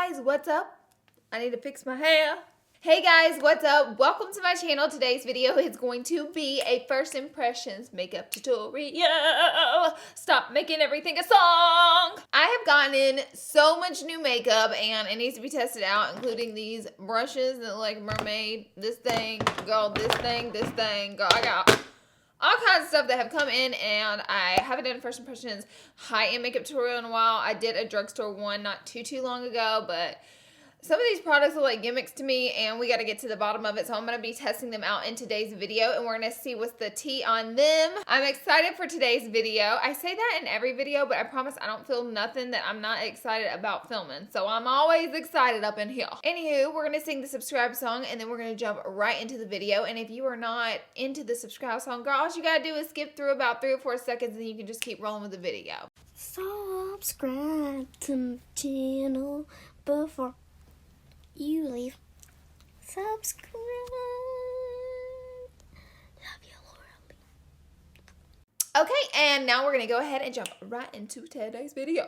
guys, what's up? I need to fix my hair. Hey guys, what's up? Welcome to my channel. Today's video is going to be a first impressions makeup tutorial. Stop making everything a song. I have gotten in so much new makeup and it needs to be tested out, including these brushes that look like mermaid. This thing, girl, this thing, girl. I got all kinds of stuff that have come in, and I haven't done a first impressions high-end makeup tutorial in a while. I did a drugstore one not too long ago, but some of these products are like gimmicks to me, and we got to get to the bottom of it. So I'm going to be testing them out in today's video, and we're going to see what's the tea on them. I'm excited for today's video. I say that in every video, but I promise I don't feel nothing that I'm not excited about filming. So I'm always excited up in here. Anywho, we're going to sing the subscribe song, and then we're going to jump right into the video. And if you are not into the subscribe song, girl, all you got to do is skip through about 3 or 4 seconds, and you can just keep rolling with the video. Subscribe to my channel before you leave. Subscribe. Love you, Lauralee. Okay, and now we're gonna go ahead and jump right into today's video.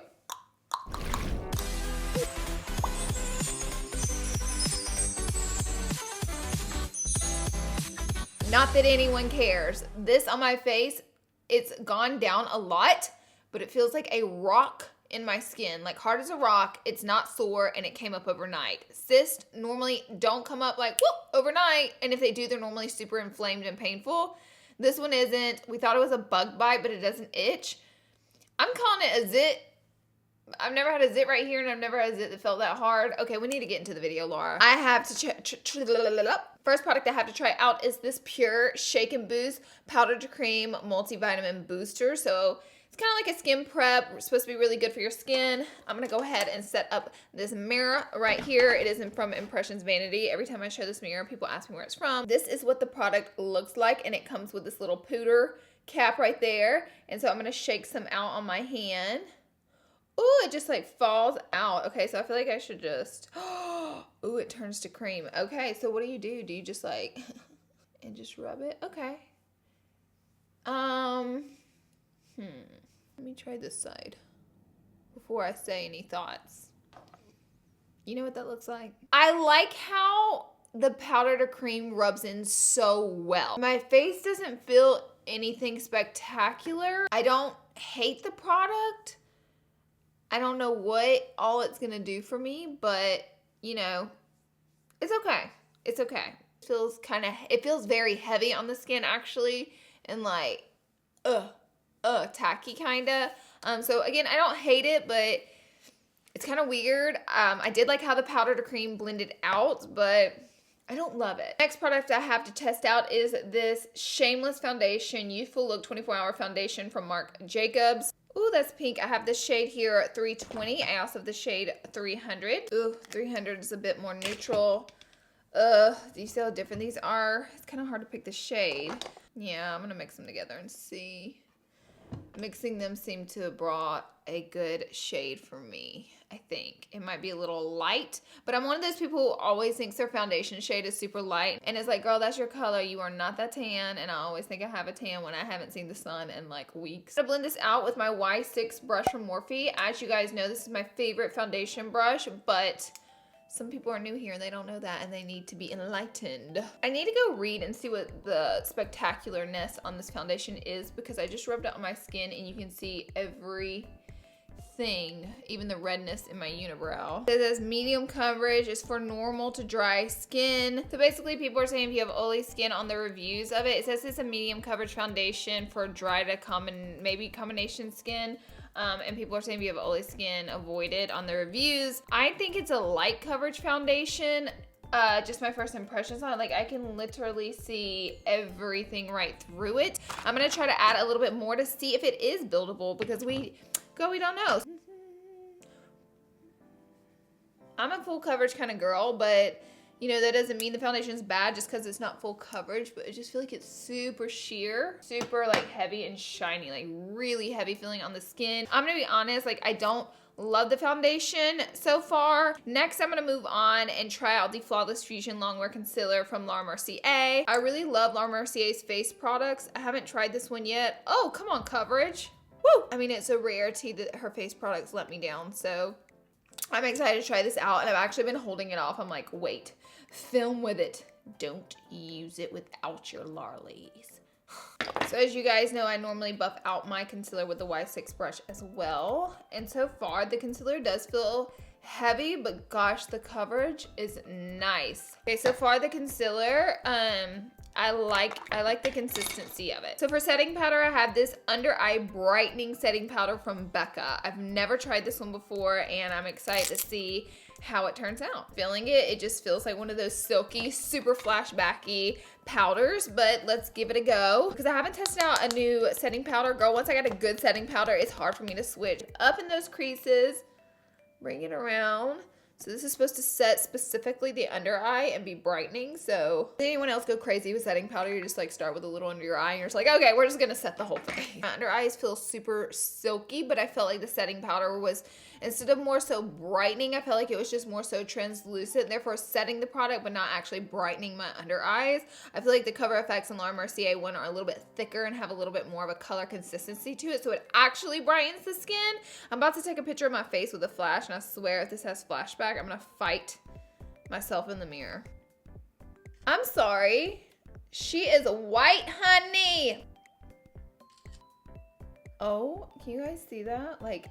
Not that anyone cares. This on my face, it's gone down a lot, but it feels like a rock in my skin, like hard as a rock. It's not sore, and it came up overnight. Cysts normally don't come up like whoop overnight, and if they do, they're normally super inflamed and painful. This one isn't. We thought it was a bug bite, but it doesn't itch. I'm calling it a zit. I've never had a zit right here, and I've never had a zit that felt that hard. Okay, we need to get into the video, Laura. I have to first product I have to try out is this Pure Shake and Boost Powder to Cream Multivitamin Booster. So it's kind of like a skin prep. It's supposed to be really good for your skin. I'm going to go ahead and set up this mirror right here. It is from Impressions Vanity. Every time I show this mirror, people ask me where it's from. This is what the product looks like, and it comes with this little powder cap right there. And so I'm going to shake some out on my hand. Ooh, it just like falls out. Okay, so I feel like I should just, ooh, it turns to cream. Okay, so what do? Do you just like, and just rub it? Okay. Let me try this side before I say any thoughts. You know what that looks like? I like how the powder to cream rubs in so well. My face doesn't feel anything spectacular. I don't hate the product. I don't know what all it's gonna do for me, but you know, it's okay. It's okay. It feels very heavy on the skin actually, and like, tacky kinda. So again, I don't hate it, but it's kind of weird. I did like how the powder to cream blended out, but I don't love it. Next product I have to test out is this Shameless Foundation Youthful Look 24-Hour Foundation from Marc Jacobs. Ooh, that's pink. I have this shade here, 320. I also have the shade 300. Ooh, 300 is a bit more neutral. Do you see how different these are? It's kind of hard to pick the shade. Yeah, I'm gonna mix them together and see. Mixing them seemed to have brought a good shade for me, I think. It might be a little light, but I'm one of those people who always thinks their foundation shade is super light. And it's like, girl, that's your color. You are not that tan. And I always think I have a tan when I haven't seen the sun in like weeks. I'm gonna blend this out with my Y6 brush from Morphe. As you guys know, this is my favorite foundation brush, but some people are new here and they don't know that, and they need to be enlightened. I need to go read and see what the spectacularness on this foundation is, because I just rubbed it on my skin and you can see everything, even the redness in my unibrow. It says medium coverage is for normal to dry skin. So basically people are saying if you have oily skin on the reviews of it, it says it's a medium coverage foundation for dry to maybe combination skin. And people are saying if you have oily skin, avoid it on the reviews. I think it's a light coverage foundation. Just my first impressions on it. Like, I can literally see everything right through it. I'm gonna try to add a little bit more to see if it is buildable, because we don't know. I'm a full coverage kind of girl, but you know, that doesn't mean the foundation is bad just because it's not full coverage, but I just feel like it's super sheer, super like heavy and shiny, like really heavy feeling on the skin. I'm gonna be honest, like I don't love the foundation so far. Next, I'm gonna move on and try out the Flawless Fusion Longwear Concealer from Laura Mercier. I really love Laura Mercier's face products. I haven't tried this one yet. Oh, come on, coverage. Woo! I mean, it's a rarity that her face products let me down, so I'm excited to try this out, and I've actually been holding it off. I'm like, wait, film with it. Don't use it without your Larlees. So as you guys know, I normally buff out my concealer with the Y6 brush as well. And so far, the concealer does feel heavy, but gosh, the coverage is nice. Okay, so far the concealer, I like the consistency of it. So for setting powder, I have this under eye brightening setting powder from Becca. I've never tried this one before, and I'm excited to see how it turns out. Feeling it, it just feels like one of those silky, super flashbacky powders, but let's give it a go. Because I haven't tested out a new setting powder. Girl, once I got a good setting powder, it's hard for me to switch. Up in those creases, bring it around. So this is supposed to set specifically the under eye and be brightening. So did anyone else go crazy with setting powder? You just like start with a little under your eye and you're just like, okay, we're just gonna set the whole thing. My under eyes feel super silky, but I felt like the setting powder was, instead of more so brightening, I felt like it was just more so translucent, therefore setting the product but not actually brightening my under eyes. I feel like the Cover FX and Laura Mercier one are a little bit thicker and have a little bit more of a color consistency to it, so it actually brightens the skin. I'm about to take a picture of my face with a flash, and I swear if this has flashback, I'm gonna fight myself in the mirror. I'm sorry. She is white, honey. Oh, can you guys see that? Like,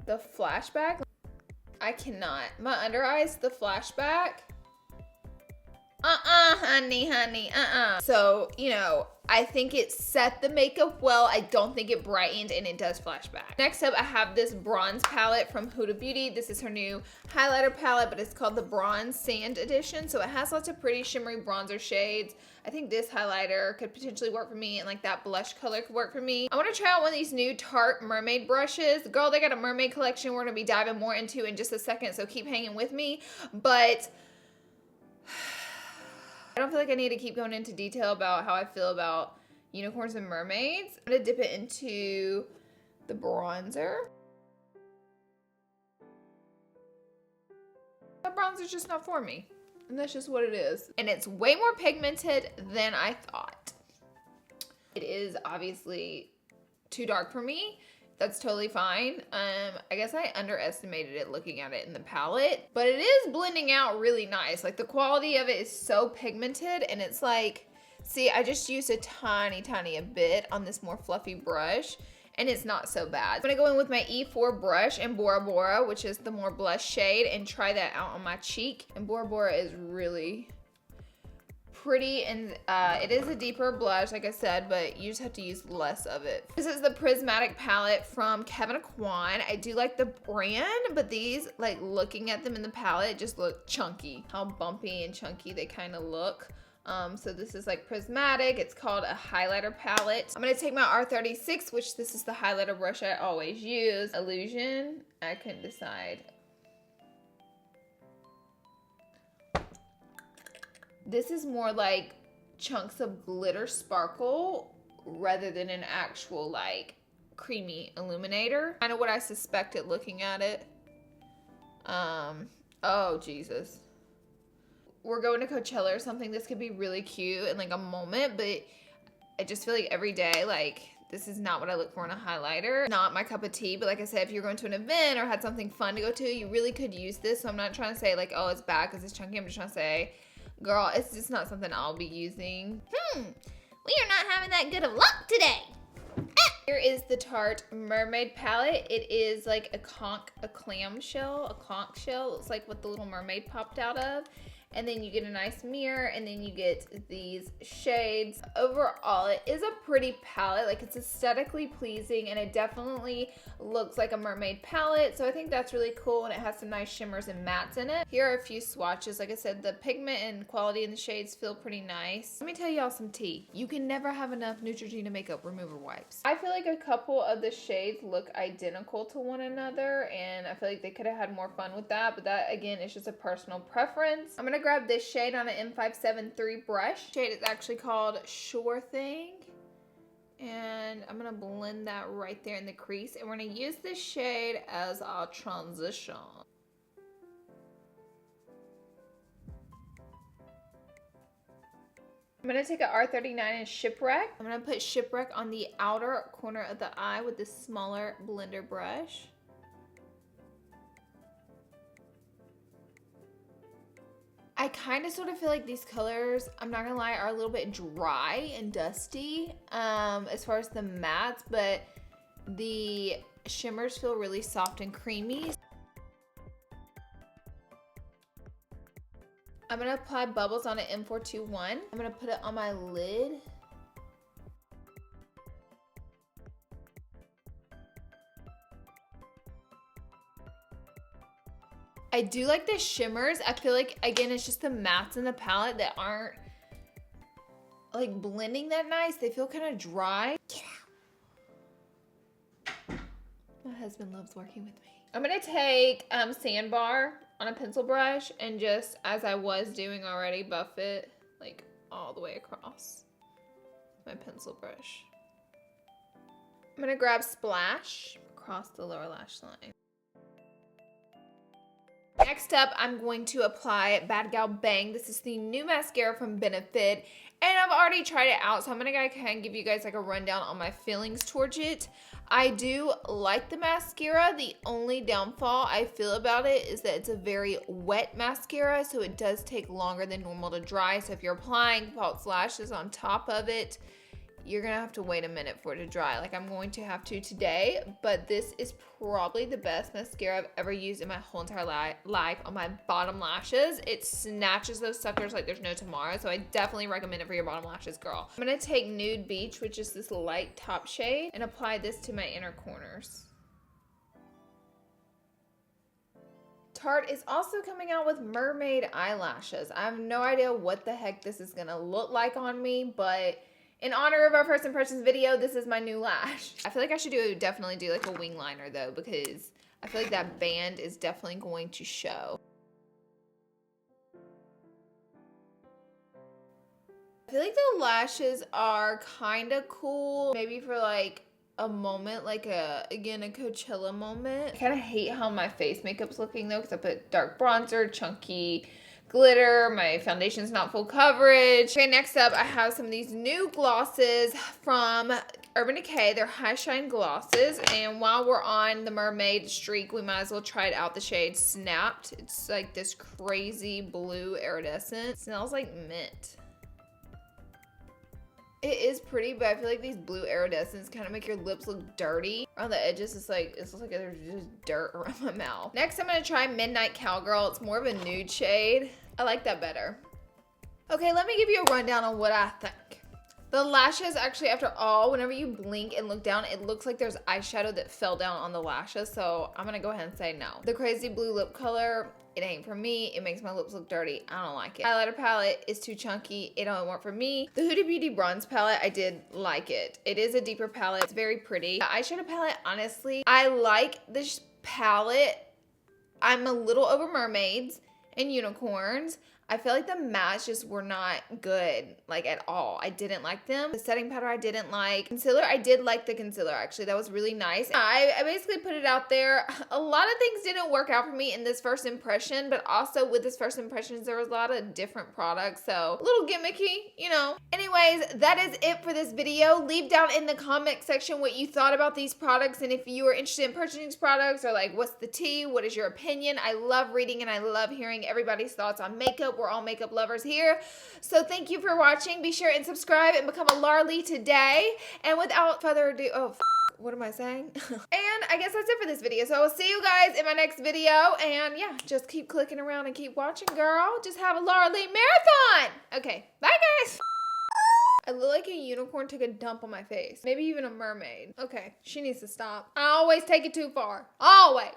the flashback? I cannot. My under eyes, the flashback. Honey. So, you know, I think it set the makeup well. I don't think it brightened, and it does flashback. Next up, I have this bronze palette from Huda Beauty. This is her new highlighter palette, but it's called the Bronze Sand Edition. So it has lots of pretty shimmery bronzer shades. I think this highlighter could potentially work for me, and like that blush color could work for me. I want to try out one of these new Tarte mermaid brushes. Girl, they got a mermaid collection we're going to be diving more into in just a second, so keep hanging with me. But I don't feel like I need to keep going into detail about how I feel about unicorns and mermaids. I'm going to dip it into the bronzer. That bronzer's just not for me. And that's just what it is. And it's way more pigmented than I thought. It is obviously too dark for me. That's totally fine. I guess I underestimated it looking at it in the palette, but it is blending out really nice. Like the quality of it is so pigmented, and it's like, see, I just used a tiny a bit on this more fluffy brush, and it's not so bad. I'm gonna go in with my E4 brush and Bora Bora, which is the more blush shade, and try that out on my cheek. And Bora Bora is really pretty, and it is a deeper blush, like I said, but you just have to use less of it. This is the Prismatic palette from Kevyn Aucoin. I do like the brand, but these, like looking at them in the palette, just look chunky. How bumpy and chunky they kind of look. So this is like Prismatic. It's called a highlighter palette. I'm gonna take my R36, which this is the highlighter brush I always use. Illusion, I couldn't decide. This is more like chunks of glitter sparkle rather than an actual like creamy illuminator. Kind of what I suspected looking at it. Oh Jesus. We're going to Coachella or something. This could be really cute in like a moment, but I just feel like every day, like this is not what I look for in a highlighter. Not my cup of tea, but like I said, if you're going to an event or had something fun to go to, you really could use this. So I'm not trying to say like, oh, it's bad because it's chunky. I'm just trying to say, girl, it's just not something I'll be using. We are not having that good of luck today. Here is the Tarte Mermaid palette. It is like a conch shell. It's like what the little mermaid popped out of. And then you get a nice mirror, and then you get these shades. Overall, it is a pretty palette. Like, it's aesthetically pleasing, and it definitely looks like a mermaid palette. So I think that's really cool, and it has some nice shimmers and mattes in it. Here are a few swatches. Like I said, the pigment and quality in the shades feel pretty nice. Let me tell y'all some tea. You can never have enough Neutrogena makeup remover wipes. I feel like a couple of the shades look identical to one another, and I feel like they could have had more fun with that, but that, again, is just a personal preference. I'm gonna grab this shade on an M573 brush. Shade is actually called Sure Thing. And I'm gonna blend that right there in the crease. And we're gonna use this shade as our transition. I'm gonna take an R39 and Shipwreck. I'm gonna put Shipwreck on the outer corner of the eye with this smaller blender brush. I kind of sort of feel like these colors, I'm not gonna lie, are a little bit dry and dusty as far as the mattes, but the shimmers feel really soft and creamy. I'm gonna apply bubbles on an M421. I'm gonna put it on my lid. I do like the shimmers. I feel like, again, it's just the mattes in the palette that aren't like blending that nice. They feel kind of dry. My husband loves working with me. I'm gonna take sandbar on a pencil brush and just, as I was doing already, buff it like all the way across my pencil brush. I'm gonna grab Splash across the lower lash line. Next up, I'm going to apply Bad Gal Bang. This is the new mascara from Benefit, and I've already tried it out, so I'm gonna kind of give you guys like a rundown on my feelings towards it. I do like the mascara. The only downfall I feel about it is that it's a very wet mascara, so it does take longer than normal to dry. So if you're applying false lashes on top of it, you're gonna have to wait a minute for it to dry. Like I'm going to have to today, but this is probably the best mascara I've ever used in my whole entire life on my bottom lashes. It snatches those suckers like there's no tomorrow, so I definitely recommend it for your bottom lashes, girl. I'm gonna take Nude Beach, which is this light top shade, and apply this to my inner corners. Tarte is also coming out with mermaid eyelashes. I have no idea what the heck this is gonna look like on me, but in honor of our first impressions video, this is my new lash. I feel like I should definitely do like a wing liner though, because I feel like that band is definitely going to show. I feel like the lashes are kind of cool, maybe for like a moment, like again, a Coachella moment. I kind of hate how my face makeup's looking though, because I put dark bronzer, chunky glitter, my foundation's not full coverage. Okay, next up, I have some of these new glosses from Urban Decay. They're High Shine glosses, and while we're on the mermaid streak, we might as well try it out. The shade Snapped. It's like this crazy blue iridescent. It smells like mint. It is pretty, but I feel like these blue iridescents kind of make your lips look dirty. Around the edges, it looks like there's just dirt around my mouth. Next, I'm gonna try Midnight Cowgirl. It's more of a nude shade. I like that better. Okay, let me give you a rundown on what I think. The lashes, actually, after all, whenever you blink and look down, it looks like there's eyeshadow that fell down on the lashes, so I'm gonna go ahead and say no. The crazy blue lip color, it ain't for me. It makes my lips look dirty. I don't like it. Highlighter palette is too chunky. It don't work for me. The Huda Beauty bronze palette, I did like it. It is a deeper palette. It's very pretty. The eyeshadow palette, honestly, I like this palette. I'm a little over mermaids and unicorns. I feel like the mattes just were not good, like at all. I didn't like them. The setting powder I didn't like. Concealer, I did like the concealer actually. That was really nice. I basically put it out there. A lot of things didn't work out for me in this first impression, but also with this first impressions, there was a lot of different products, so a little gimmicky, you know. Anyways, that is it for this video. Leave down in the comment section what you thought about these products, and if you are interested in purchasing these products, or like, what's the tea? What is your opinion? I love reading and I love hearing everybody's thoughts on makeup. We're all makeup lovers here. So thank you for watching. Be sure and subscribe and become a Larlees today. And without further ado, what am I saying? And I guess that's it for this video. So I will see you guys in my next video. And yeah, just keep clicking around and keep watching, girl. Just have a Larlees marathon. Okay, bye guys. I look like a unicorn took a dump on my face. Maybe even a mermaid. Okay, she needs to stop. I always take it too far. Always.